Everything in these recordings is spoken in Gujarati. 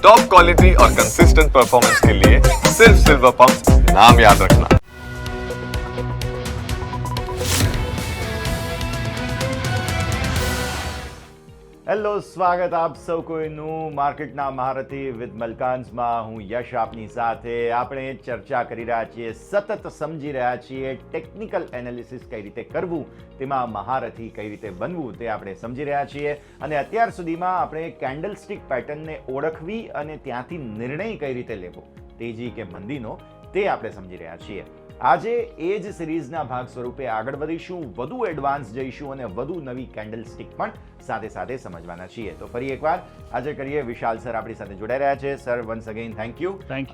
टॉप क्वालिटी और कंसिस्टेंट परफॉर्मेंस के लिए सिर्फ सिल्वर पंप नाम याद रखना। હેલો, સ્વાગત આપ સૌ કોઈનું માર્કેટના મહારથી વિથ મલકાન્સમાં. હું યશ આપની સાથે. આપણે ચર્ચા કરી રહ્યા છીએ, સતત સમજી રહ્યા છીએ ટેકનિકલ એનાલિસિસ કઈ રીતે કરવું, તેમાં મહારથી કઈ રીતે બનવું તે આપણે સમજી રહ્યા છીએ. અને અત્યાર સુધીમાં આપણે કેન્ડલસ્ટિક પેટર્નને ઓળખવી અને ત્યાંથી નિર્ણય કઈ રીતે લેવો, તેજી કે મંદીનો, તે આપણે સમજી રહ્યા છીએ. આજે એ જ સિરીઝના ભાગ સ્વરૂપે આગળ વધીશું, વધુ એડવાન્સ જઈશું અને વધુ નવી કેન્ડલસ્ટિક પણ સાથે સાથે સમજવાના છીએ. તો ફરી એકવાર આજે કરીએ. વિશાલ સર આપણી સાથે જોડાઈ રહ્યા છે. Sir, once again thank you.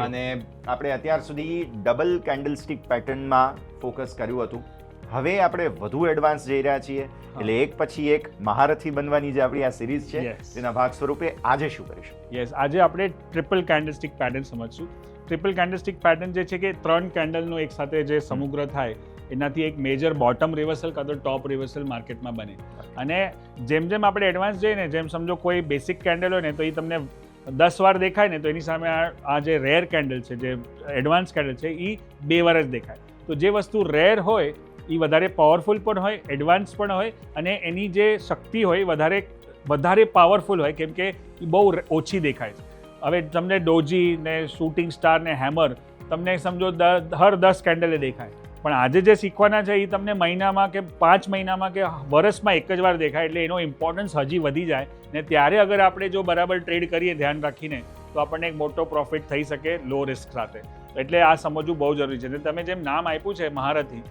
અને આપણે અત્યાર સુધી ડબલ કેન્ડલસ્ટિક પેટર્નમાં ફોકસ કર્યું હતું. હવે આપણે વધુ એડવાન્સ જઈ રહ્યા છીએ, એટલે એક પછી એક મહારથી બનવાની જે આપણી આ સિરીઝ છે તેના ભાગ સ્વરૂપે આજે શું કરીશું? યસ, આજે આપણે ટ્રિપલ કેન્ડલસ્ટિક પેટર્ન સમજશું. ટ્રિપલ કેન્ડલસ્ટિક પેટર્ન જે છે કે 3 કેન્ડલનો એક સાથે જે સમુગ્ર થાય એનાથી એક મેજર બોટમ રિવર્સલ કાં તો ટોપ રિવર્સલ માર્કેટમાં બને. અને જેમ જેમ આપણે એડવાન્સ જઈએ ને, જેમ સમજો કોઈ બેસિક કેન્ડલ હોય ને તો એ તમને 10 વાર દેખાય ને, તો એની સામે આ જે રેર કેન્ડલ છે, જે એડવાન્સ કેન્ડલ છે, એ 2 વાર જ દેખાય. તો જે વસ્તુ રેર હોય એ વધારે પાવરફુલ પણ હોય, એડવાન્સ પણ હોય, અને એની જે શક્તિ હોય વધારે પાવરફુલ હોય, કેમ કે એ બહુ ઓછી દેખાય છે. હવે તમને ડોજી ને શૂટિંગ સ્ટાર ને હેમર તમને સમજો હર 10 કેન્ડલે દેખાય, પણ આજે જે શીખવાના છે એ તમને મહિનામાં કે 5 મહિનામાં કે વર્ષમાં એક જ વાર દેખાય, એટલે એનો ઇમ્પોર્ટન્સ હજી વધી જાય ને. ત્યારે અગર આપણે જો બરાબર ટ્રેડ કરીએ ધ્યાન રાખીને, તો આપણને એક મોટો પ્રોફિટ થઈ શકે લો રિસ્ક સાથે. એટલે આ સમજવું બહુ જરૂરી છે. તમે જેમ નામ આપ્યું છે મહારથી,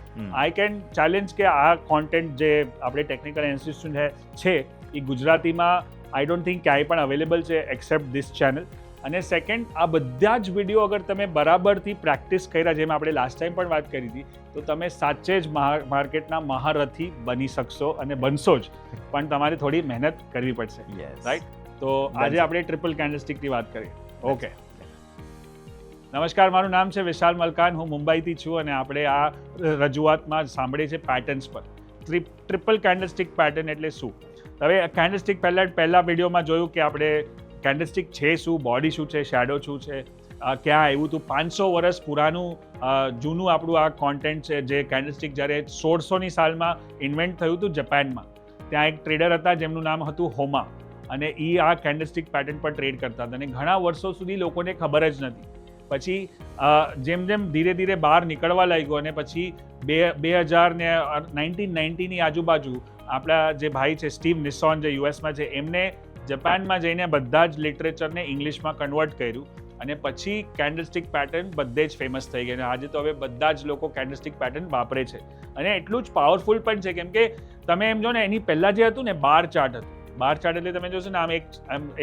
આઈ કેન ચેલેન્જ કે આ કોન્ટેન્ટ જે આપણે ટેકનિકલ ઇન્સ્ટિટ્યૂટ છે એ ગુજરાતીમાં આઈ ડોન્ટ થિંક ક્યાંય પણ અવેલેબલ છે એક્સેપ્ટ ધીસ ચેનલ. અને સેકન્ડ, આ બધા જ વિડીયો અગર તમે બરાબરથી પ્રેક્ટિસ કર્યા, જેમ આપણે લાસ્ટ ટાઈમ પણ વાત કરી હતી, તો તમે સાચે જ માર્કેટના મહારથી બની શકશો અને બનશો જ, પણ તમારે થોડી મહેનત કરવી પડશે. રાઈટ? તો આજે આપણે ટ્રિપલ કેન્ડલસ્ટિકની વાત કરીએ. ઓકે, નમસ્કાર, મારું નામ છે વિશાલ મલકાન. હું મુંબઈથી છું અને આપણે આ રજૂઆતમાં સાંભળીએ છીએ પેટર્ન્સ પર. ટ્રિપલ કેન્ડલસ્ટિક પેટર્ન એટલે શું? હવે કેન્ડલસ્ટિક પહેલા વિડીયોમાં જોયું કે આપણે કેન્ડલસ્ટિક છે શું, બોડી શું છે, શેડો શું છે, ક્યાં આવ્યું હતું. 500 વર્ષ પુરાનું જૂનું આપણું આ કોન્ટેન્ટ છે. જે કેન્ડલસ્ટિક જ્યારે 1600ની સાલમાં ઇન્વેન્ટ થયું હતું જાપાનમાં, ત્યાં એક ટ્રેડર હતા જેમનું નામ હતું હોમા, અને એ આ કેન્ડલસ્ટિક પેટર્ન પર ટ્રેડ કરતા હતા અને ઘણા વર્ષો સુધી લોકોને ખબર જ નથી. પછી જેમ જેમ ધીરે ધીરે બહાર નીકળવા લાગ્યો અને પછી 2000 ને 1990ની આજુબાજુ આપણા જે ભાઈ છે સ્ટીવ નિસોન, જે યુએસમાં છે, એમને જાપાનમાં જઈને બધા જ લિટરેચરને ઇંગ્લિશમાં કન્વર્ટ કર્યું અને પછી કેન્ડલસ્ટિક પેટર્ન બધે જ ફેમસ થઈ ગઈ. અને આજે તો હવે બધા જ લોકો કેન્ડલસ્ટિક પેટર્ન વાપરે છે અને એટલું જ પાવરફુલ પણ છે, કેમ કે તમે એમ જો ને, એની પહેલાં જે હતું ને બાર ચાર્ટ હતું. બાર ચાર્ટ એટલે તમે જોશો ને, આમ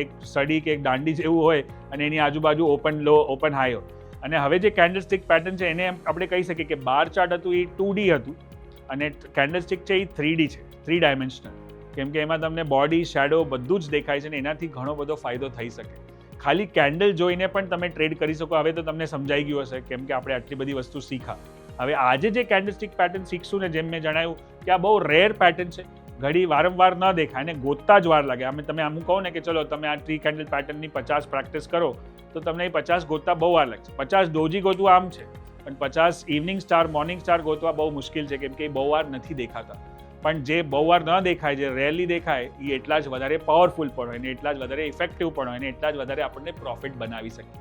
એક સડી કે એક દાંડી જેવું હોય અને એની આજુબાજુ ઓપન લો, ઓપન હાઈ હોય. અને હવે જે કેન્ડલસ્ટિક પેટર્ન છે એને આપણે કહી શકીએ કે બાર ચાર્ટ હતું એ 2D હતું અને કેન્ડલસ્ટિક છે એ 3D છે, 3 ડાયમેન્શનલ, કેમ કે એમાં તમને બોડી, શેડો બધું જ દેખાય છે ને એનાથી ઘણો બધો ફાયદો થઈ શકે. ખાલી કેન્ડલ જોઈને પણ તમે ટ્રેડ કરી શકો. હવે તો તમને સમજાઈ ગયું હશે, કેમ કે આપણે આટલી બધી વસ્તુ શીખા. હવે આજે જે કેન્ડલસ્ટિક પેટર્ન શીખશું ને, જેમ મેં જણાવ્યું કે આ બહુ રેર પેટર્ન છે, ઘડી વારંવાર ન દેખાય અને ગોતતા જ વાર લાગે. તમે અમુક કહો ને કે ચલો તમે આ 3 કેન્ડલ પેટર્નની 50 પ્રેક્ટિસ કરો, તો તમને એ 50 ગોતતા બહુ વાર લાગશે. 50 ડોજી ગોતવા આમ છે, પણ 50 ઇવનિંગ સ્ટાર, મોર્નિંગ સ્ટાર ગોતવા બહુ મુશ્કેલ છે, કેમ કે એ બહુ વાર નથી દેખાતા. પણ જે બહુ વાર ન દેખાય, જે રેરલી દેખાય, એ એટલા જ વધારે પાવરફુલ પણ હોય, ને એટલા જ વધારે ઇફેક્ટિવ પણ હોય, ને એટલા જ વધારે આપણને પ્રોફિટ બનાવી શકે.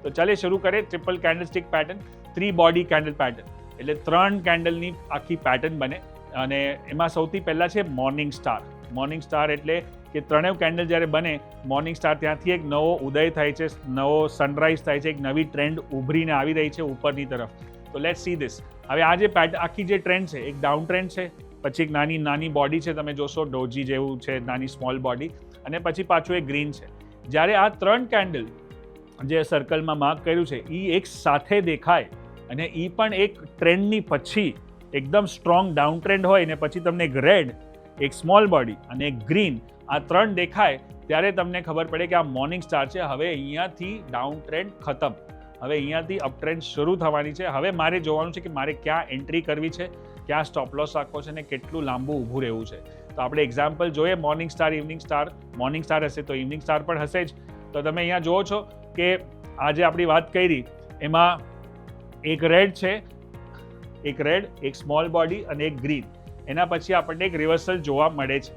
તો ચાલે શરૂ કરીએ. Triple candlestick pattern, 3 body candle pattern, એટલે 3 કેન્ડલની આખી પેટર્ન બને. અને એમાં સૌથી પહેલાં છે મોર્નિંગ સ્ટાર. મોર્નિંગ સ્ટાર એટલે કે 3 કેન્ડલ જ્યારે બને, મોર્નિંગ સ્ટાર, ત્યાંથી એક નવો ઉદય થાય છે, નવો સનરાઈઝ થાય છે, એક નવી ટ્રેન્ડ ઉભરીને આવી રહી છે ઉપરની તરફ. તો લેટ્સ સી ધીસ. હવે આ જે આખી જે ટ્રેન્ડ છે, એક ડાઉન ટ્રેન્ડ છે, પછી એક નાની બોડી છે, તમે જોશો ડોજી જેવું છે, નાની સ્મોલ બોડી, અને પછી પાછું એક ગ્રીન છે. જ્યારે આ 3 કેન્ડલ જે સર્કલમાં માર્ક કર્યું છે એ એક સાથે દેખાય અને એ પણ એક ટ્રેન્ડની પછી એકદમ સ્ટ્રોંગ ડાઉન ટ્રેન્ડ હોય ને પછી તમને એક રેડ, એક સ્મોલ બોડી અને એક ગ્રીન, આ 3 દેખાય, ત્યારે તમને ખબર પડે કે આ મોર્નિંગ સ્ટાર છે. હવે અહીંયાથી ડાઉન ટ્રેન્ડ ખતમ, હવે અહીંયાથી અપ ટ્રેન્ડ શરૂ થવાની છે. હવે મારે જોવાનું છે કે મારે ક્યાં એન્ટ્રી કરવી છે, ક્યાં સ્ટોપ લોસ રાખવો છે ને કેટલું લાંબુ ઊભું રહેવું છે. તો આપણે એક્ઝામ્પલ જોઈએ morning star, evening star. Morning star હશે તો ઇવનિંગ સ્ટાર પણ હશે જ, તો તમે અહીંયા જુઓ છો કે આજે આપણી વાત કરી એમાં એક રેડ છે, એક સ્મોલ બોડી અને એક ગ્રીન. એના પછી આપણને એક રિવર્સલ જોવા મળે છે.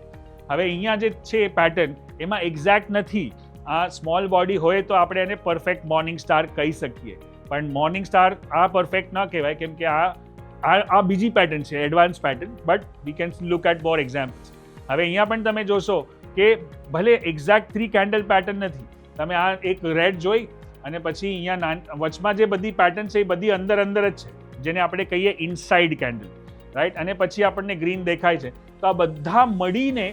હવે અહીંયા જે છે પેટર્ન એમાં એક્ઝેક્ટ નથી. આ સ્મોલ બોડી હોય તો આપણે એને પરફેક્ટ મોર્નિંગ સ્ટાર કહી શકીએ, પણ મોર્નિંગ સ્ટાર આ પરફેક્ટ ન કહેવાય, કેમ કે આ બીજી પેટર્ન છે, advance pattern, but we can look at more examples. હવે અહીંયા પણ તમે જોશો કે ભલે એક્ઝેક્ટ 3 કેન્ડલ પેટર્ન નથી, તમે આ એક રેડ જોઈ અને પછી અહીંયા વચમાં જે બધી પેટર્ન છે એ બધી અંદર જ છે, જેને આપણે કહીએ ઇનસાઇડ કેન્ડલ, રાઈટ. અને પછી આપણને ગ્રીન દેખાય છે. તો આ બધા મળીને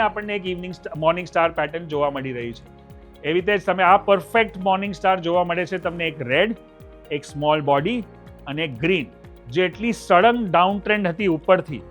આપણને એક મોર્નિંગ સ્ટાર પેટર્ન જોવા મળી રહી છે. એવી રીતે તમે આ પરફેક્ટ મોર્નિંગ સ્ટાર જોવા મળે છે તમને એક રેડ, એક સ્મોલ બોડી અને એક ગ્રીન. જે એટલી સડન ડાઉન ટ્રેન્ડ હતી ઉપરથી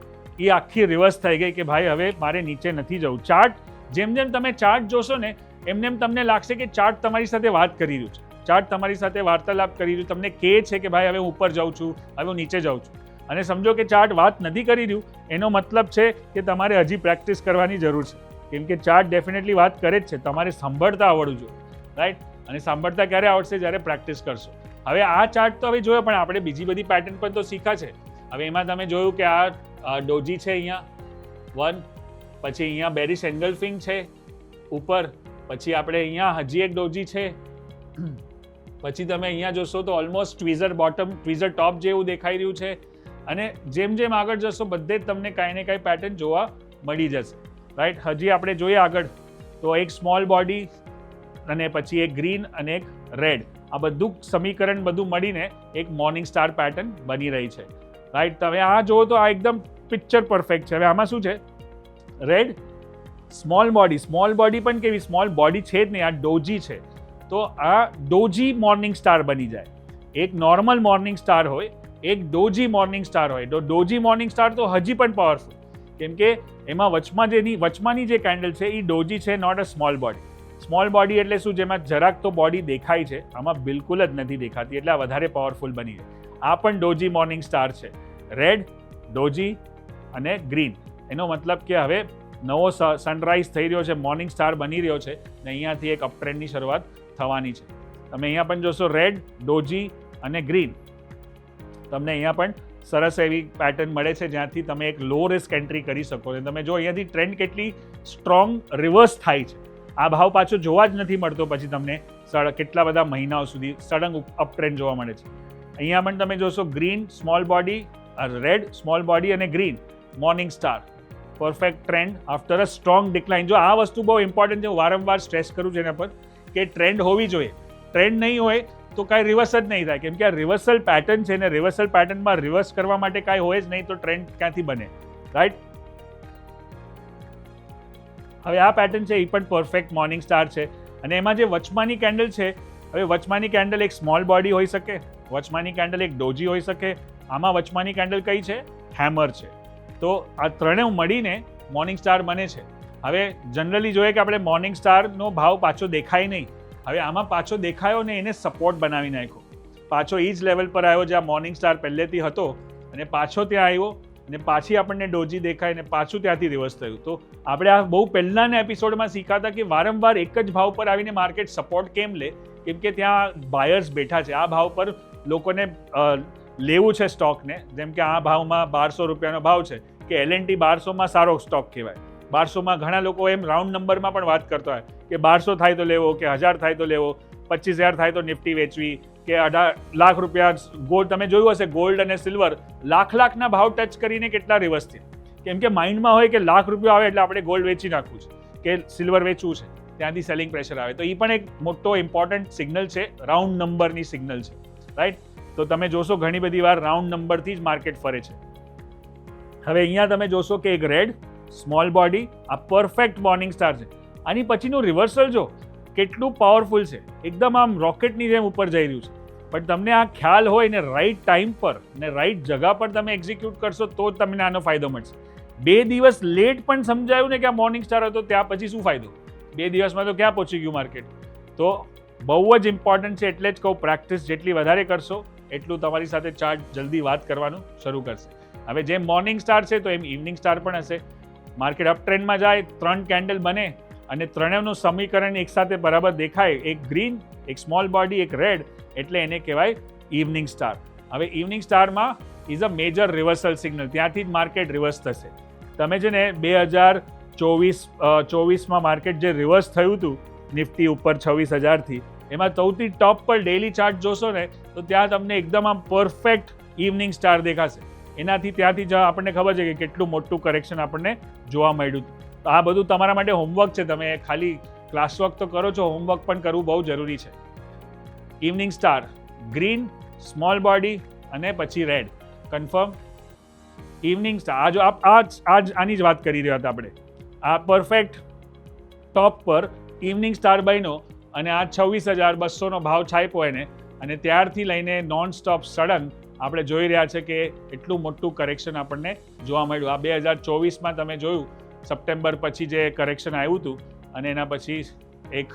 એ આખી રિવર્સ થઈ ગઈ કે ભાઈ હવે મારે નીચે નથી જવું. ચાર્ટ જેમ તમે ચાર્ટ જોશો ને એમ તમને લાગશે કે ચાર્ટ તમારી સાથે વાત કરી રહ્યું છે, ચાર્ટ તમારી સાથે વાર્તાલાપ કરી રહ્યું, તમને કહે છે કે ભાઈ હવે હું ઉપર જાઉં છું, હવે હું નીચે જાઉં છું. અને સમજો કે ચાર્ટ વાત નથી કરી રહ્યું, એનો મતલબ છે કે તમારે હજી પ્રેક્ટિસ કરવાની જરૂર છે, કેમ કે ચાર્ટ ડેફિનેટલી વાત કરે જ છે. તમારે સાંભળતા આવડવું જોઈએ, રાઈટ. અને સાંભળતા ક્યારે આવડશે? જ્યારે પ્રેક્ટિસ કરશો. હવે આ ચાર્ટ તો હવે જોયો, પણ આપણે બીજી બધી પેટર્ન પણ તો શીખા છે. હવે એમાં તમે જોયું કે આ ડોજી છે અહીંયા 1, પછી અહીંયા બેરિશ એન્ગલ્ફિંગ છે ઉપર, પછી આપણે અહીંયા હજી એક ડોજી છે, પછી તમે અહીંયા જોશો તો ઓલમોસ્ટ ટ્વીઝર બોટમ, ટ્વીઝર ટોપ જેવું દેખાઈ રહ્યું છે. અને જેમ આગળ જશો બધે જ તમને કાંઈ ને કાંઈ પેટર્ન જોવા મળી જશે, રાઈટ. હજી આપણે જોઈએ આગળ તો એક સ્મોલ બોડી અને પછી એક ગ્રીન અને એક રેડ, આ બધું સમીકરણ બધું મળીને એક મોર્નિંગ સ્ટાર પેટર્ન બની રહી છે, રાઈટ. તમે આ જુઓ તો આ એકદમ પિક્ચર પરફેક્ટ છે. હવે આમાં શું છે? રેડ, સ્મોલ બોડી પણ કેવી સ્મોલ બોડી છે જ નહીં, આ ડોજી છે. તો આ ડોજી મોર્નિંગ સ્ટાર બની જાય. એક નોર્મલ મોર્નિંગ સ્ટાર હોય, એક ડોજી મોર્નિંગ સ્ટાર હોય. તો ડોજી મોર્નિંગ સ્ટાર તો હજી પણ પાવરફુલ, કેમ કે એમાં વચમાની જે કેન્ડલ છે એ ડોજી છે, not a small body. Small body એટલે શું? જેમાં જરાક તો બોડી દેખાય છે, આમાં બિલકુલ જ નથી દેખાતી, એટલે આ વધારે પાવરફુલ બની જાય. આ પણ ડોજી મોર્નિંગ સ્ટાર છે, રેડ, ડોજી અને ગ્રીન. એનો મતલબ કે હવે નવો સનરાઈઝ થઈ રહ્યો છે, મોર્નિંગ સ્ટાર બની રહ્યો છે ને અહીંયાથી એક અપટ્રેન્ડની શરૂઆત થવાની છે. તમે અહીંયા પણ જોશો રેડ, ડોજી અને ગ્રીન. તમને અહીંયા પણ સરસ એવી પેટર્ન મળે છે જ્યાંથી તમે એક લો રિસ્ક એન્ટ્રી કરી શકો છો. તમે જો અહીંયાથી ટ્રેન્ડ કેટલી સ્ટ્રોંગ રિવર્સ થાય છે. આ ભાવ પાછો જોવા જ નથી મળતો પછી તમને કેટલા બધા મહિનાઓ સુધી સડન અપ ટ્રેન્ડ જોવા મળે છે. અહીંયા પણ તમે જોશો green small body, red small body અને green morning star, perfect trend after a strong decline. જો આ વસ્તુ બહુ ઇમ્પોર્ટન્ટ છે, હું વારંવાર સ્ટ્રેસ કરું છું એના પર કે ટ્રેન્ડ હોવી જોઈએ. ટ્રેન્ડ નહીં હોય તો કાંઈ રિવર્સ જ નહીં થાય, કેમ કે આ રિવર્સલ પેટર્ન છે ને રિવર્સલ પેટર્નમાં રિવર્સ કરવા માટે કાંઈ હોય જ નહીં, તો ટ્રેન્ડ ક્યાંથી બને, રાઈટ. હવે આ પેટર્ન છે એ પણ પરફેક્ટ મોર્નિંગ સ્ટાર છે. અને એમાં જે વચમાની કેન્ડલ છે, હવે વચમાની કેન્ડલ એક સ્મોલ બોડી હોઈ શકે, વચમાની કેન્ડલ એક ડોજી હોઈ શકે. આમાં વચમાની કેન્ડલ કઈ છે? હેમર છે. તો આ ત્રણેય મળીને મોર્નિંગ સ્ટાર બને છે. હવે જનરલી જોઈએ કે આપણે મોર્નિંગ સ્ટારનો ભાવ પાછો દેખાય નહીં. હવે આમાં પાછો દેખાયો ને એને સપોર્ટ બનાવી નાખ્યો, પાછો એ જ લેવલ પર આવ્યો જ્યાં મોર્નિંગ સ્ટાર પહેલેથી હતો, અને પાછો ત્યાં આવ્યો અને પાછી આપણને ડોજી દેખાય ને પાછું ત્યાંથી રિવર્સ થયું. તો આપણે આ બહુ પહેલાંના એપિસોડમાં શીખાતા કે વારંવાર એક જ ભાવ પર આવીને માર્કેટ સપોર્ટ કેમ લે, કેમ કે ત્યાં બાયર્સ બેઠા છે. આ ભાવ પર લોકોને લેવું છે સ્ટોકને. જેમ કે આ ભાવમાં 1200 રૂપિયાનો ભાવ છે કે L&T 1200માં સારો સ્ટોક કહેવાય. 1200માં ઘણા લોકો એમ રાઉન્ડ નંબરમાં પણ વાત કરતા હોય કે 1200 થાય તો લેવો, કે 1000 થાય તો લેવો, 25,000 થાય તો નિફ્ટી વેચવી, કે 18 લાખ રૂપિયા ગોલ્ડ. તમે જોયું હશે ગોલ્ડ અને સિલ્વર લાખના ભાવ ટચ કરીને કેટલા રિવર્સ થયા, કેમ કે માઇન્ડમાં હોય કે લાખ રૂપિયા આવે એટલે આપણે ગોલ્ડ વેચી નાખવું છે કે સિલ્વર વેચવું છે, ત્યાંથી સેલિંગ પ્રેશર આવે. તો એ પણ એક મોટો ઇમ્પોર્ટન્ટ સિગ્નલ છે, રાઉન્ડ નંબરની સિગ્નલ છે, રાઈટ. તો તમે જોશો ઘણી બધી વાર રાઉન્ડ નંબરથી જ માર્કેટ ફરે છે. હવે અહીંયા તમે જોશો કે એક રેડ સ્મોલ બોડી, આ પરફેક્ટ મોર્નિંગ સ્ટાર છે. આની પછીનું રિવર્સલ જો કેટલું પાવરફુલ છે, એકદમ આમ રોકેટની જેમ ઉપર જઈ રહ્યું છે. પણ તમને આ ખ્યાલ હોય ને રાઈટ ટાઈમ પર ને રાઈટ જગા પર તમે એક્ઝિક્યુટ કરશો તો જ તમને આનો ફાયદો મળશે. 2 દિવસ લેટ પણ સમજાયું ને કે આ મોર્નિંગ સ્ટાર હતો, ત્યાં પછી શું ફાયદો? 2 દિવસમાં તો ક્યાં પહોંચી ગયું માર્કેટ? તો બહુ જ ઇમ્પોર્ટન્ટ છે. એટલે જ કહું પ્રેક્ટિસ જેટલી વધારે કરશો એટલું તમારી સાથે ચાર્ટ જલ્દી વાત કરવાનું શરૂ કરશે. હવે જેમ મોર્નિંગ સ્ટાર છે તો એમ ઇવનિંગ સ્ટાર પણ હશે. માર્કેટ અપ ટ્રેન્ડમાં જાય, 3 કેન્ડલ બને અને ત્રણેયનું સમીકરણ એકસાથે બરાબર દેખાય, એક ગ્રીન, એક સ્મોલ બોડી, એક રેડ, એટલે એને કહેવાય ઇવનિંગ સ્ટાર. હવે ઇવનિંગ સ્ટારમાં is a major reversal signal, ત્યાંથી જ માર્કેટ રિવર્સ થશે. તમે છે ને 2024માં માર્કેટ જે રિવર્સ થયું હતું નિફ્ટી ઉપર 26,000થી, એમાં સૌથી ટોપ પર ડેઇલી ચાર્ટ જોશો ને તો ત્યાં તમને એકદમ આમ પરફેક્ટ ઇવનિંગ સ્ટાર દેખાશે. ત્યાંથી જ આપણને ખબર છે કે કેટલું મોટું કરેક્શન આપણને જોવા મળ્યું. તો આ બધું તમારા માટે હોમવર્ક છે. તમે ખાલી ક્લાસવર્ક તો કરો છો, હોમવર્ક પણ કરવું બહુ જરૂરી છે. Evening star, green, small body અને પછી રેડ. કન્ફર્મ? ઇવનિંગ સ્ટાર આની જ વાત કરી રહ્યા હતા આપણે. આ પરફેક્ટ ટોપ પર ઇવનિંગ સ્ટાર બન્યો અને આ 26,200નો ભાવ છાપ્યો એને, અને ત્યારથી લઈને નોન સ્ટોપ સડન આપણે જોઈ રહ્યા છે કે એટલું મોટું કરેક્શન આપણને જોવા મળ્યું. આ 2024માં તમે જોયું સપ્ટેમ્બર પછી જે કરેક્શન આવ્યું હતું, અને એના પછી એક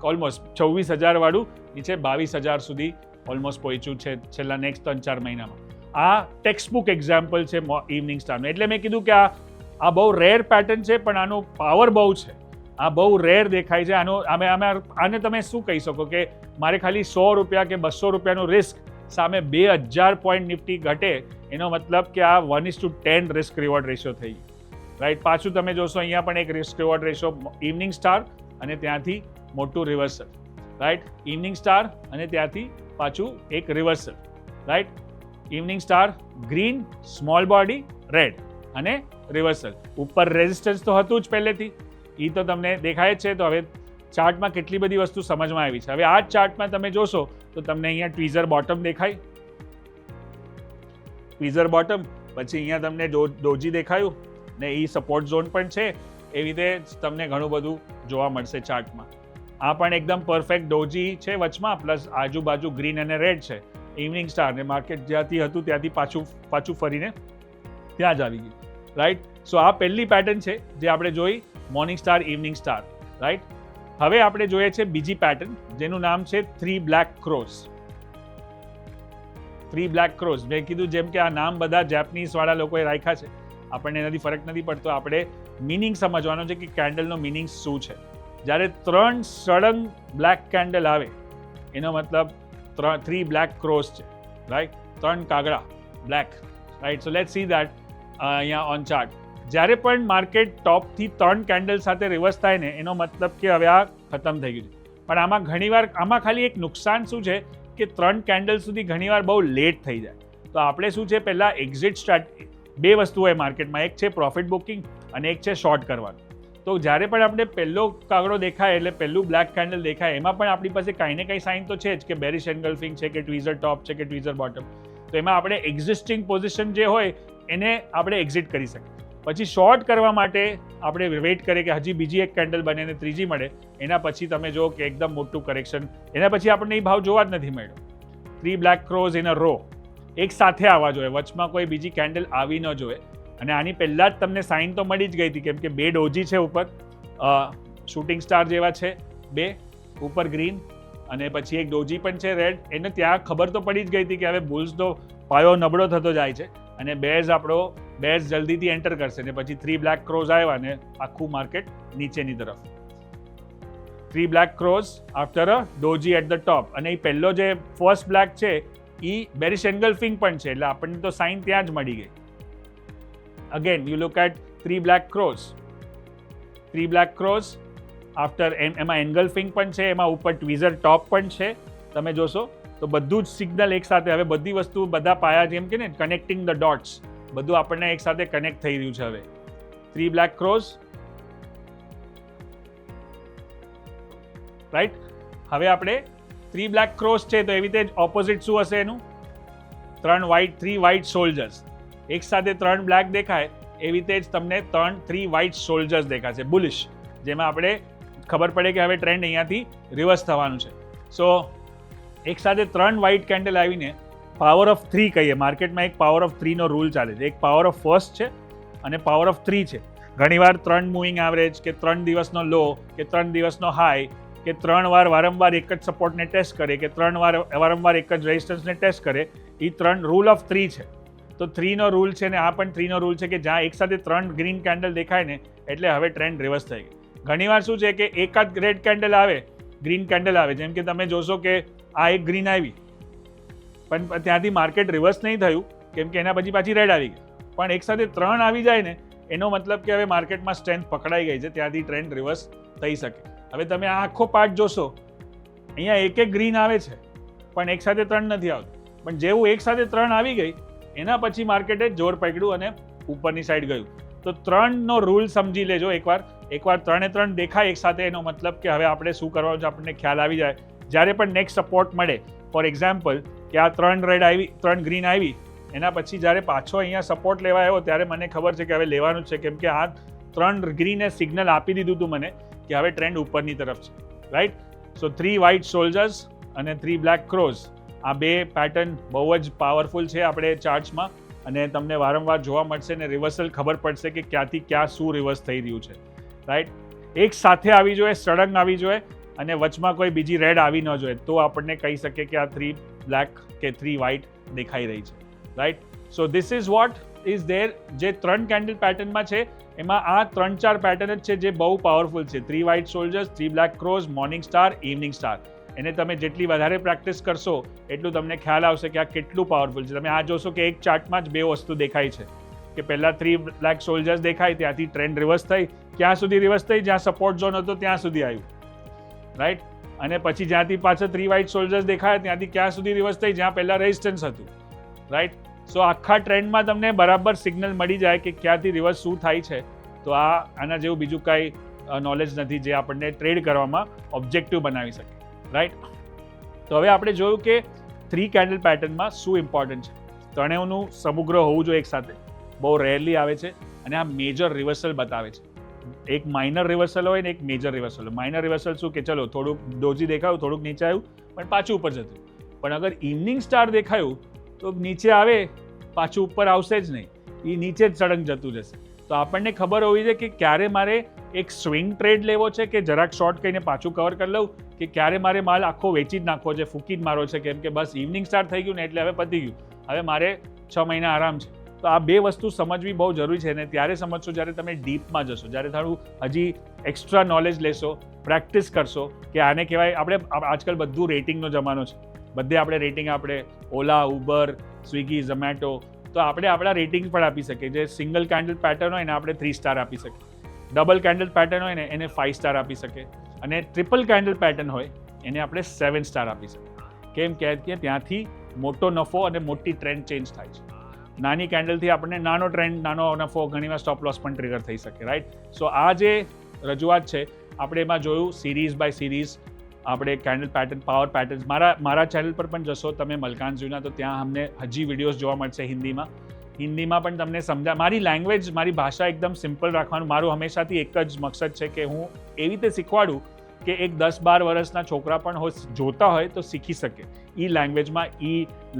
ઓલમોસ્ટ 26,000 વાળું નીચે 22,000 સુધી ઓલમોસ્ટ પહોંચ્યું છે છેલ્લા નેક્સ્ટ 3-4 મહિનામાં. આ ટેક્સ્ટબુક એક્ઝામ્પલ છે ઇવનિંગ સ્ટારનું. એટલે મેં કીધું કે આ બહુ રેર પેટર્ન છે, પણ આનો પાવર બહુ છે. આ બહુ રેર દેખાય છે. આને તમે શું કહી શકો કે મારે ખાલી 100 રૂપિયા કે 200 રૂપિયાનું રિસ્ક સામે 2,000 પોઈન્ટ નિફ્ટી ઘટે, એનો મતલબ કે આ 1:10 રિસ્ક રિવોર્ડ રેશિયો થઈ ગયો, રાઈટ. પાછું તમે જોશો અહીંયા પણ એક risk reward ratio, evening star અને ત્યાંથી મોટું રિવર્સલ, રાઈટ. ઇવનિંગ સ્ટાર અને ત્યાંથી પાછું એક reversal, right. Evening star, green, small body, red અને રિવર્સલ. ઉપર રેઝિસ્ટન્સ તો હતું જ પહેલેથી, એ તો તમને દેખાય જ છે. તો હવે ચાર્ટમાં કેટલી બધી વસ્તુ સમજમાં આવી છે. હવે આ ચાર્ટમાં તમે જોશો તો તમને અહીંયા ટ્વીઝર બોટમ દેખાય, ટ્વીઝર બોટમ, પછી અહીંયા તમને ડોજી દેખાયું ને એ સપોર્ટ ઝોન પણ છે. એવી રીતે તમને ઘણું બધું જોવા મળશે ચાર્ટમાં. આ પણ એકદમ પરફેક્ટ ડોજી છે વચમાં, પ્લસ આજુબાજુ ગ્રીન અને રેડ છે. ઇવનિંગ સ્ટાર ને માર્કેટ જ્યાંથી હતું ત્યાંથી પાછું ફરીને ત્યાં જ આવી ગયું, રાઈટ. સો આ પહેલી પેટર્ન છે જે આપણે જોઈ, morning star, evening star, right. હવે આપણે જોઈએ છે બીજી પેટર્ન જેનું નામ છે 3 બ્લેક ક્રોસ. 3 બ્લેક ક્રોસ મેં કીધું જેમ કે આ નામ બધા જેપનીઝ વાળા લોકોએ રાખ્યા છે, આપણને એનાથી ફરક નથી પડતો. આપણે મિનિંગ સમજવાનો છે કે કેન્ડલનો મિનિંગ શું છે. જ્યારે 3 સડન બ્લેક કેન્ડલ આવે એનો મતલબ 3 બ્લેક ક્રોસ છે, રાઈટ. 3 કાગડા black, right. So let's see that અહીંયા ઓન ચાર્ટ. જ્યારે પણ માર્કેટ ટોપથી 3 કેન્ડલ સાથે રિવર્સ થાય ને એનો મતલબ કે હવે આ ખતમ થઈ ગયું છે. પણ આમાં ખાલી એક નુકસાન શું છે કે 3 કેન્ડલ સુધી ઘણીવાર બહુ લેટ થઈ જાય. તો આપણે શું છે, પહેલાં એક્ઝિટ બે વસ્તુ હોય માર્કેટમાં, એક છે પ્રોફિટ બુકિંગ અને એક છે શોર્ટ કરવાનું. તો જ્યારે પણ આપણે પહેલો કાગડો દેખાય એટલે પહેલું બ્લેક કેન્ડલ દેખાય, એમાં પણ આપણી પાસે કાંઈ ને કંઈ સાઇન તો છે જ કે બેરિશ એન્ગલ્ફિંગ છે કે ટ્વીઝર ટોપ છે કે ટ્વીઝર બોટમ. તો એમાં આપણે એક્ઝિસ્ટિંગ પોઝિશન જે હોય એને આપણે એક્ઝિટ કરી શકીએ. પછી શોર્ટ કરવા માટે આપણે વેઇટ કરીએ કે હજી બીજી એક કેન્ડલ બને ને ત્રીજી મળે. એના પછી તમે જો કે એકદમ મોટું કરેક્શન, એના પછી આપણને એ ભાવ જોવા જ નથી મળ્યો. 3 black crows in a row એક સાથે આવવા જોઈએ, વચમાં કોઈ બીજી કેન્ડલ આવી ન જોઈએ. અને આની પહેલાં જ તમને સાઇન તો મળી જ ગઈ હતી, કેમ કે 2 ડોજી છે ઉપર, શૂટિંગ સ્ટાર જેવા છે 2 ઉપર ગ્રીન, અને પછી એક ડોજી પણ છે રેડ. એને ત્યાં ખબર તો પડી જ ગઈ હતી કે હવે બુલ્સનો પાયો નબળો થતો જાય છે અને બેઝ જલ્દીથી એન્ટર કરશે. ને પછી 3 બ્લેક ક્રોઝ આવ્યા ને આખું માર્કેટ નીચેની તરફ. 3 black crows after a doji at the top. અને એ પહેલો જે ફર્સ્ટ બ્લેક છે એ બેરિશ એન્ગલ્ફિંગ પણ છે, એટલે આપણને તો સાઇન ત્યાં જ મળી ગઈ. Again you look at 3 black crows, 3 black crows after, એમાં એન્ગલ્ફિંગ પણ છે, એમાં ઉપર ટ્વીઝર ટોપ પણ છે. તમે જોશો તો બધું જ સિગ્નલ એકસાથે, હવે બધી વસ્તુ, બધા પાયા જેમ કે ને કનેક્ટિંગ ધ ડોટ્સ, બધું આપણને એકસાથે કનેક્ટ થઈ રહ્યું છે. હવે 3 બ્લેક ક્રોઝ, રાઈટ. હવે આપણે 3 બ્લેક ક્રોઝ છે તો એવી રીતે ઓપોઝિટ શું હશે એનું, 3 વ્હાઇટ સોલ્જર્સ. એક સાથે 3 બ્લેક દેખાય એવી રીતે જ તમને 3 વ્હાઇટ સોલ્જર્સ દેખાશે બુલિશ, જેમાં આપણે ખબર પડે કે હવે ટ્રેન્ડ અહીંયાથી રિવર્સ થવાનું છે. સો એક સાથે 3 વ્હાઇટ કેન્ડલ આવીને પાવર ઓફ 3 કહીએ. માર્કેટમાં એક પાવર ઓફ 3નો રૂલ ચાલે છે. એક પાવર ઓફ ફર્સ્ટ છે અને પાવર ઓફ 3 છે. ઘણીવાર 3 મૂવિંગ એવરેજ કે 3 દિવસનો લો કે 3 દિવસનો હાઈ કે 3 વાર વારંવાર એક જ સપોર્ટને ટેસ્ટ કરે કે 3 વાર વારંવાર એક જ રેઝિસ્ટન્સને ટેસ્ટ કરે, એ 3 રૂલ ઓફ 3 છે. તો 3નો રૂલ છે ને આ પણ 3નો રૂલ છે કે જ્યાં એક સાથે 3 ગ્રીન કેન્ડલ દેખાય ને એટલે હવે ટ્રેન્ડ રિવર્સ થઈ ગઈ. ઘણીવાર શું છે કે એકાદ રેડ કેન્ડલ આવે, ગ્રીન કેન્ડલ આવે, જેમ કે તમે જોશો કે આ એક ગ્રીન આવી પણ ત્યાંથી માર્કેટ રિવર્સ નહીં થયું કેમ કે એના પછી પાછી રેડ આવી ગઈ, પણ એક સાથે 3 આવી જાય ને એનો મતલબ કે હવે માર્કેટમાં સ્ટ્રેન્થ પકડાઈ ગઈ છે, ત્યાંથી ટ્રેન્ડ રિવર્સ થઈ શકે. હવે તમે આ આખો પાર્ટ જોશો, અહીંયા એક ગ્રીન આવે છે પણ એક સાથે 3 નથી આવતું, પણ જેવું એક સાથે 3 આવી ગઈ એના પછી માર્કેટે જોર પકડ્યું અને ઉપરની સાઈડ ગયું. તો 3નો રૂલ સમજી લેજો એકવાર 3 દેખાય એક સાથે, એનો મતલબ કે હવે આપણે શું કરવાનું છે આપણને ખ્યાલ આવી જાય. જ્યારે પણ નેક્સ્ટ સપોર્ટ મળે, ફોર એક્ઝામ્પલ કે આ 3 રેડ આવી, 3 ગ્રીન આવી, એના પછી જ્યારે પાછો અહીંયા સપોર્ટ લેવા આવ્યો ત્યારે મને ખબર છે કે હવે લેવાનું જ છે, કેમ કે આ 3 ગ્રીને સિગ્નલ આપી દીધું હતું મને કે હવે ટ્રેન્ડ ઉપરની તરફ છે, રાઈટ. સો 3 વ્હાઇટ સોલ્જર્સ અને 3 બ્લેક ક્રોઝ, આ બે પેટર્ન બહુ જ પાવરફુલ છે આપણે ચાર્ટ્સમાં, અને તમને વારંવાર જોવા મળશે ને રિવર્સલ ખબર પડશે કે ક્યાંથી ક્યાં શું રિવર્સ થઈ રહ્યું છે, રાઈટ. એક સાથે આવી જોઈએ, સળંગ આવી જોઈએ અને વચમાં કોઈ બીજી રેડ આવી ન જોઈએ, તો આપણને કહી શકે કે આ 3 બ્લેક કે 3 વ્હાઇટ દેખાઈ રહી છે, right. So this is what is there. જે 3 કેન્ડલ પેટર્નમાં છે એમાં આ 3-4 પેટર્ન જ છે જે બહુ પાવરફુલ છે. 3 white soldiers, 3 black ક્રોઝ, morning star, evening star. એને તમે જેટલી વધારે પ્રેક્ટિસ કરશો એટલું તમને ખ્યાલ આવશે કે આ કેટલું પાવરફુલ છે. તમે આ જોશો કે એક ચાર્ટમાં જ 2 વસ્તુ દેખાય છે કે પહેલાં 3 બ્લેક સોલ્જર્સ દેખાય, ત્યાંથી ટ્રેન્ડ રિવર્સ થઈ, ક્યાં સુધી રિવર્સ થઈ, જ્યાં સપોર્ટ ઝોન હતો ત્યાં સુધી આવ્યું, રાઈટ. અને પછી જ્યાંથી પાછળ 3 વ્હાઇટ સોલ્જર્સ દેખાય ત્યાંથી ક્યાં સુધી રિવર્સ થઈ, જ્યાં પહેલાં રેઝિસ્ટન્સ હતું, રાઈટ. સો આખા ટ્રેન્ડમાં તમને બરાબર સિગ્નલ મળી જાય કે ક્યાંથી રિવર્સ શું થાય છે. તો આના જેવું બીજું કાંઈ નોલેજ નથી જે આપણને ટ્રેડ કરવામાં ઓબ્જેક્ટિવ બનાવી શકે, રાઈટ. તો હવે આપણે જોયું કે 3 કેન્ડલ પેટર્નમાં શું ઇમ્પોર્ટન્ટ છે. ત્રણેયનું સમગ્ર હોવું જોઈએ એક સાથે, બહુ રેરલી આવે છે અને આ મેજર રિવર્સલ બતાવે છે. એક માઇનર રિવર્સલ હોય ને એક મેજર રિવર્સલ હોય. માઇનર રિવર્સલ શું કે ચલો થોડુંક ડોજી દેખાયું, થોડુંક નીચે આવ્યું પણ પાછું ઉપર જતું, પણ અગર ઇવનિંગ સ્ટાર દેખાયું તો નીચે આવે પાછું ઉપર આવશે જ નહીં, એ નીચે જ સળંગ જતું જશે. તો આપણને ખબર હોવી જોઈએ કે ક્યારે મારે એક સ્વિંગ ટ્રેડ લેવો છે કે જરાક શોર્ટ કહીને પાછું કવર કરી લઉં, કે ક્યારે મારે માલ આખો વેચી જ નાખવો છે, ફૂકી જ મારો છે કેમ કે બસ ઇવનિંગ સ્ટાર થઈ ગયું ને એટલે હવે પતી ગયું, હવે મારે 6 મહિના આરામ છે. તો આ 2 વસ્તુ સમજવી બહુ જરૂરી છે, અને ત્યારે સમજશો જ્યારે તમે ડીપમાં જશો, જ્યારે થોડું હજી એક્સ્ટ્રા નોલેજ લેશો, પ્રેક્ટિસ કરશો કે આને કહેવાય. આપણે આજકાલ બધું રેટિંગનો જમાનો છે, બધે આપણે રેટિંગ, આપણે ઓલા, ઉબર, સ્વિગી, ઝોમેટો, તો આપણે આપણા રેટિંગ પણ આપી શકીએ. જે સિંગલ કેન્ડલ પેટર્ન હોય ને આપણે 3 સ્ટાર આપી શકીએ, ડબલ કેન્ડલ પેટર્ન હોય ને એને 5 સ્ટાર આપી શકીએ, અને ટ્રિપલ કેન્ડલ પેટર્ન હોય એને આપણે 7 સ્ટાર આપી શકીએ. કેમ કે ત્યાંથી મોટો નફો અને મોટી ટ્રેન્ડ ચેન્જ થાય છે. નાની કેન્ડલથી આપણને નાનો ટ્રેન્ડ, નાનો નફો, ઘણીવાર સ્ટોપ લોસ પણ ટ્રિગર થઈ શકે, રાઈટ. સો આ જે રજૂઆત છે આપણે એમાં જોયું સિરીઝ બાય સિરીઝ, આપણે કેન્ડલ પેટર્ન, પાવર પેટર્ન્સ. મારા ચેનલ પર પણ જશો તમે મલકાનજીના, તો ત્યાં અમને હજી વિડીયોઝ જોવા મળશે હિન્દીમાં પણ તમને સમજા. મારી લેંગ્વેજ, મારી ભાષા એકદમ સિમ્પલ રાખવાનું મારું હંમેશાથી એક જ મકસદ છે કે હું એવી રીતે શીખવાડું કે એક 10-12 વર્ષના છોકરા પણ જોતા હોય તો શીખી શકે એ લેંગ્વેજમાં, એ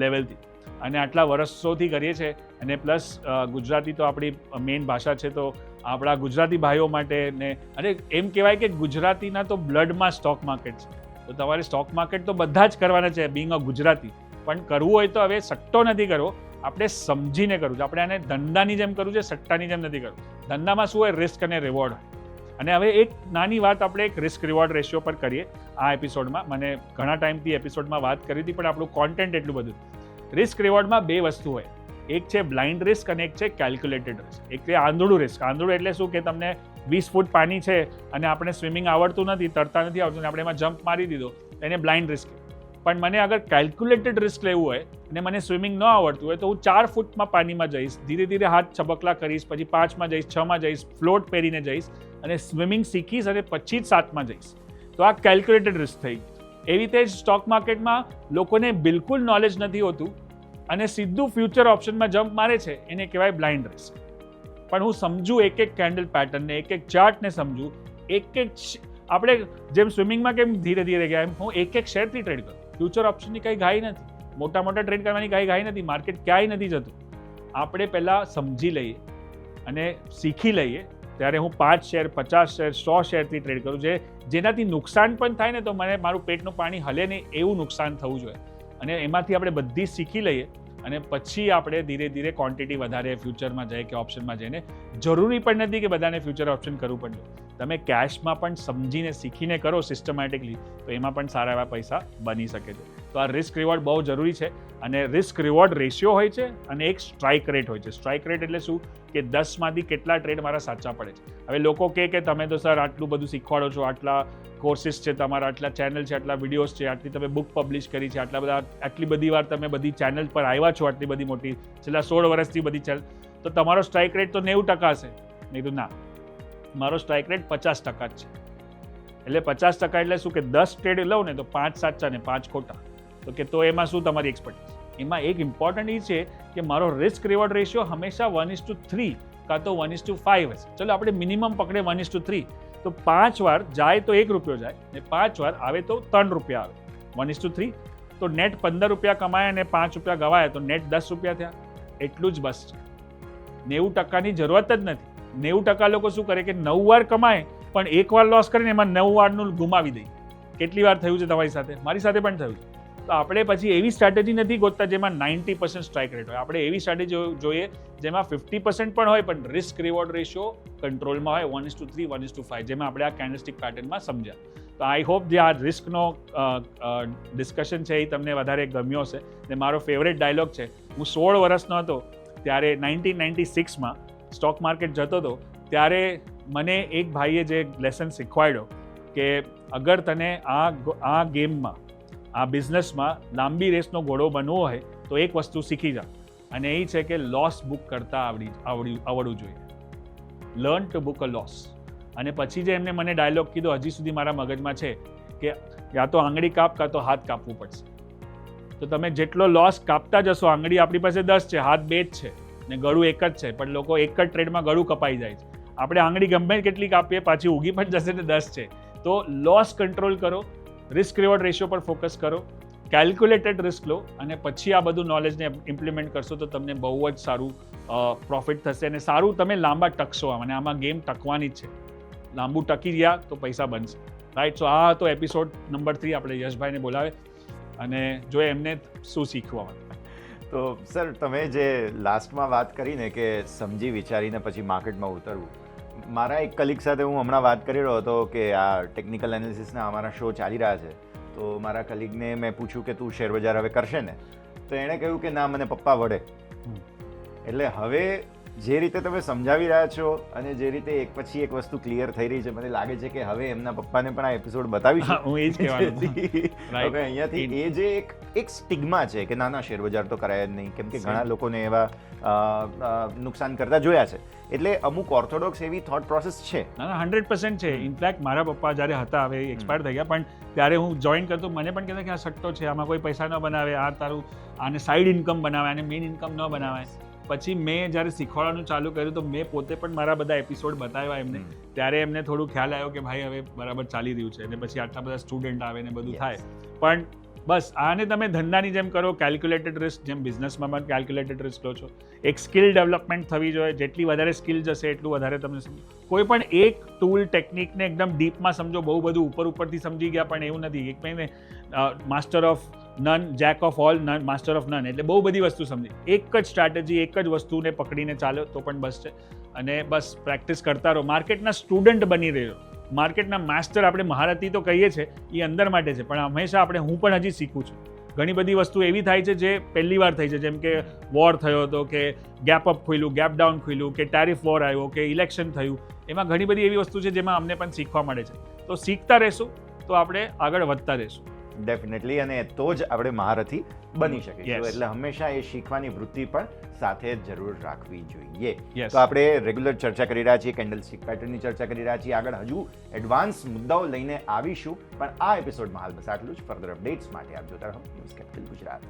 લેવલથી. અને આટલા વર્ષોથી કરીએ છીએ, અને પ્લસ ગુજરાતી તો આપણી મેઇન ભાષા છે, તો આપણા ગુજરાતી ભાઈઓ માટે ને, અને એમ કહેવાય કે ગુજરાતીના તો બ્લડમાં સ્ટોક માર્કેટ છે, તો તમારે સ્ટોક માર્કેટ તો બધા જ કરવાના છે બિંગ અ ગુજરાતી, પણ કરવું હોય તો હવે સટ્ટો નથી કરવો, આપણે સમજીને કરવું છે. આપણે આને ધંધાની જેમ કરવું છે, સટ્ટાની જેમ નથી કરવું. ધંધામાં શું હોય, રિસ્ક અને રિવોર્ડ હોય. અને હવે એક નાની વાત આપણે એક રિસ્ક રિવોર્ડ રેશિયો પર કરીએ આ એપિસોડમાં. મને ઘણા ટાઈમથી એપિસોડમાં વાત કરી હતી, પણ આપણું કોન્ટેન્ટ એટલું બધું. રિસ્ક રિવોર્ડમાં 2 વસ્તુ હોય, એક છે બ્લાઇન્ડ રિસ્ક અને એક છે કેલ્ક્યુલેટેડ રિસ્ક. એક છે આંધળું રિસ્ક. આંધળું એટલે શું કે તમને 20 ફૂટ પાણી છે અને આપણે સ્વિમિંગ આવડતું નથી, તરતા નથી આવડતું, આપણે એમાં જમ્પ મારી દીધો, એને બ્લાઇન્ડ રિસ્ક. પણ મને અગર કેલ્ક્યુલેટેડ રિસ્ક લેવું હોય અને મને સ્વિમિંગ ન આવડતું હોય તો હું 4 ફૂટમાં પાણીમાં જઈશ, ધીરે ધીરે હાથ છબકલા કરીશ, પછી 5માં જઈશ, 6માં જઈશ, ફ્લોટ પહેરીને જઈશ અને સ્વિમિંગ શીખીશ, અને પછી જ 7માં જઈશ. તો આ કેલ્ક્યુલેટેડ રિસ્ક થઈ. એવી રીતે જ સ્ટોક માર્કેટમાં લોકોને બિલકુલ નોલેજ નથી હોતું અને સીધું ફ્યુચર ઓપ્શનમાં જમ્પ મારે છે, એને કહેવાય બ્લાઇન્ડ રિસ્ક. પણ હું સમજું એક કેન્ડલ પેટર્નને, એક ચાર્ટને સમજું, આપણે જેમ સ્વિમિંગમાં કેમ ધીરે ધીરે ગયા એમ હું એક શેરથી ટ્રેડ કરું. ફ્યુચર ઓપ્શનની કંઈ ઘાઈ નથી, મોટા ટ્રેડ કરવાની કંઈ ઘાઈ નથી, માર્કેટ ક્યાંય નથી જતું. આપણે પહેલાં સમજી લઈએ અને શીખી લઈએ, ત્યારે હું 5 શેર, 50 શેર, 100 શેરથી ટ્રેડ કરું, જેનાથી નુકસાન પણ થાય ને તો મને મારું પેટનું પાણી હલે નહીં એવું નુકસાન થવું જોઈએ. અને એમાંથી આપણે બધી શીખી લઈએ અને પછી આપણે ધીરે ધીરે ક્વોન્ટિટી વધારે ફ્યુચરમાં જાય કે ઓપ્શનમાં જઈને. જરૂરી પણ નથી કે બધાને ફ્યુચર ઓપ્શન કરવું પડે. તમે કેશમાં પણ સમજીને શીખીને કરો સિસ્ટમેટિકલી તો એમાં પણ સારા એવા પૈસા બની શકે છે. તો આ રિસ્ક રિવોર્ડ બહુ જરૂરી છે અને રિસ્ક રિવોર્ડ રેશિયો હોય છે અને એક સ્ટ્રાઇક રેટ હોય છે. સ્ટ્રાઇક રેટ એટલે શું કે 10માંથી કેટલા ટ્રેડ મારા સાચા પડે છે. હવે લોકો કહે કે તમે તો સર આટલું બધું શીખવાડો છો, આટલા કોર્સિસ છે તમારા, આટલા ચેનલ છે, આટલા વિડીયોઝ છે, આટલી તમે બુક પબ્લિશ કરી છે, આટલી બધી વાર તમે બધી ચેનલ પર આવ્યા છો, આટલી બધી મોટી છેલ્લા 16 વર્ષથી બધી ચેનલ, તો તમારો સ્ટ્રાઇક રેટ તો 90% હશે. નહીં તો ના, મારો સ્ટ્રાઇક રેટ 50% જ છે. એટલે 50% એટલે શું કે 10 ટ્રેડ લઉં ને તો 5 સાચા ને 5 ખોટા. તો કે તો એમાં શું તમારી એક્સપર્ટીઝ? એમાં એક ઇમ્પોર્ટન્ટ એ છે કે મારો રિસ્ક રિવોર્ડ રેશિયો હંમેશા 1:3 કાં તો 1:5 હશે. ચલો આપણે મિનિમમ પકડે 1:3, તો 5 વાર જાય તો ₹1 જાય ને 5 વાર આવે તો ₹3 આવે. 1:3 તો નેટ ₹15 કમાયા અને ₹5 ગવાયા તો નેટ ₹10 થયા. એટલું જ બસ છે. 90%ની જરૂરત જ નથી. 90% લોકો શું કરે કે 9 વાર કમાય પણ 1 વાર લોસ કરીને એમાં 9 વારનું ગુમાવી દે. કેટલી વાર થયું છે તમારી સાથે? મારી સાથે પણ થયું છે. તો આપણે પછી એવી સ્ટ્રેટેજી નથી ગોતતા જેમાં 90% સ્ટ્રાઇક રેટ હોય. આપણે એવી સ્ટ્રેટેજી જોઈએ જેમાં 50% પણ હોય પણ રિસ્ક રિવોર્ડ રેશિયો કંટ્રોલમાં હોય, 1:3, 1:5, જેમાં આપણે આ કેન્ડલસ્ટિક પેટર્નમાં સમજ્યા. તો આઈ હોપ જે આ રિસ્કનો ડિસ્કશન છે એ તમને વધારે ગમ્યો હશે. ને મારો ફેવરેટ ડાયલોગ છે, હું 16 વર્ષનો હતો ત્યારે 1996માં સ્ટોક માર્કેટ જતો હતો ત્યારે મને એક ભાઈએ જે લેસન શીખવાડ્યો કે અગર તને આ ગેમમાં, આ બિઝનેસમાં લાંબી રેસનો ઘોડો બનવો હોય તો એક વસ્તુ શીખી જા, અને એ છે કે લોસ બુક કરતા આવડવું જોઈએ. Learn to book a loss. અને પછી જે એમને મને ડાયલોગ કીધો હજી સુધી મારા મગજમાં છે કે યા તો આંગળી કાપ કાં તો હાથ કાપવું પડશે. તો તમે જેટલો લોસ કાપતા જશો, આંગળી આપણી પાસે 10 છે, હાથ 2 જ છે ને ગળું એક જ છે, પણ લોકો એક જ ટ્રેડમાં ગળું કપાઈ જાય છે. આપણે આંગળી ગમે કેટલી કાપીએ પાછી ઉગી પણ જશે ને 10 છે. તો લોસ કંટ્રોલ કરો, રિસ્ક રિવોર્ડ રેશિયો પર ફોકસ કરો, કેલ્ક્યુલેટેડ રિસ્ક લો અને પછી આ બધું નોલેજને ઇમ્પ્લિમેન્ટ કરશો તો તમને બહુ જ સારું પ્રોફિટ થશે અને સારું તમે લાંબા ટકશો. અને આમાં ગેમ ટકવાની જ છે. લાંબુ ટકી ગયા તો પૈસા બનશે. રાઈટ. સો આ હતો એપિસોડ નંબર 3. આપણે યશભાઈને બોલાવે અને જોઈએ એમને શું શીખવા મળે. તો સર, તમે જે લાસ્ટમાં વાત કરીને કે સમજી વિચારીને પછી માર્કેટમાં ઉતરવું, મારા એક કલીગ સાથે હું હમણાં વાત કરી રહ્યો હતો કે આ ટેકનિકલ એનાલિસિસના અમારા શો ચાલી રહ્યા છે. તો મારા કલીગને મેં પૂછ્યું કે તું શેર બજાર હવે કરશે ને? તો એણે કહ્યું કે ના, મને પપ્પા વડે. એટલે હવે જે રીતે તમે સમજાવી રહ્યા છો અને જે રીતે એક પછી એક વસ્તુ ક્લિયર થઈ રહી છે, મને લાગે છે કે હવે એમના પપ્પાને પણ આ એપિસોડ બતાવીશું. હું એ જ કહેવાનું. હવે અહીંયાથી એ જે એક સ્ટિગ્મા છે કે નાના શેર બજાર તો કરાય જ નહીં, કેમ કે ઘણા લોકોને એવા નુકસાન કરતા જોયા છે. એટલે અમુક ઓર્થોડોક્સ એવી થોટ પ્રોસેસ છે. ના, 100% છે. ઇનફેક્ટ મારા પપ્પા જ્યારે હતા, હવે એક્સપાયર થઈ ગયા, પણ ત્યારે હું જોઈન કરતો મને પણ કહેતા કે આ સટ્ટો છે, આમાં કોઈ પૈસા ન બનાવે, આ તારું આને સાઈડ ઇન્કમ બનાવે, આને મેઇન ઇન્કમ ન બનાવે. પછી મેં જ્યારે શીખવાડવાનું ચાલુ કર્યું તો મેં પોતે પણ મારા બધા એપિસોડ બતાવ્યા એમને. ત્યારે એમને થોડું ખ્યાલ આવ્યો કે ભાઈ હવે બરાબર ચાલી રહ્યું છે. અને પછી આટલા બધા સ્ટુડન્ટ આવે ને બધું થાય. પણ બસ આને તમે ધંધાની જેમ કરો, કેલ્ક્યુલેટેડ રિસ્ક, જેમ બિઝનેસમાં પણ કેલ્ક્યુલેટેડ રિસ્ક લો છો. એક સ્કિલ ડેવલપમેન્ટ થવી જોઈએ. જેટલી વધારે સ્કિલ જશે એટલું વધારે તમને સમજો. કોઈ પણ એક ટૂલ ટેકનિકને એકદમ ડીપમાં સમજો, બહુ બધું ઉપરથી સમજી ગયા પણ એવું નથી. એક મહિને master of none, Jack of all, none, master of none. એટલે બહુ બધી વસ્તુ સમજી. એક જ સ્ટ્રેટેજી, એક જ વસ્તુને પકડીને ચાલો તો પણ બસ છે. અને બસ પ્રેક્ટિસ કરતા રહો. માર્કેટના સ્ટુડન્ટ બની રહ્યો. માર્કેટના માસ્ટર આપણે મહારથી તો કહીએ છીએ, એ અંદર માટે છે, પણ હંમેશા હું પણ હજી શીખું છું. ઘણી બધી વસ્તુ એવી થાય છે જે પહેલી વાર થઈ છે, જેમ કે વોર થયો હતો, કે ગેપ અપ ખુલ્યું, ગેપ ડાઉન ખુલ્યું, કે ટેરિફ વોર આવ્યો, કે ઇલેક્શન થયું. એમાં ઘણી બધી એવી વસ્તુ છે જેમાં અમને પણ શીખવા મળે છે. તો શીખતા રહેશું તો આપણે આગળ વધતા રહેશું. ડેફિનેટલી. અને તો જ આપણે મહારથી બની શકીશું. એટલે હંમેશા એ શીખવાની વૃત્તિ પણ સાથે જરૂર રાખવી જોઈએ. તો આપણે રેગ્યુલર ચર્ચા કરી રહ્યા છીએ, કેન્ડલસ્ટિક પેટર્નની ચર્ચા કરી રહ્યા છીએ. આગળ હજુ એડવાન્સ મુદ્દાઓ લઈને આવીશું, પણ આ એપિસોડમાં હાલ બસ આટલું જ. ફર્ધર અપડેટ્સ માટે આપ જોતા રહો ન્યૂઝ કેપિટલ ગુજરાત.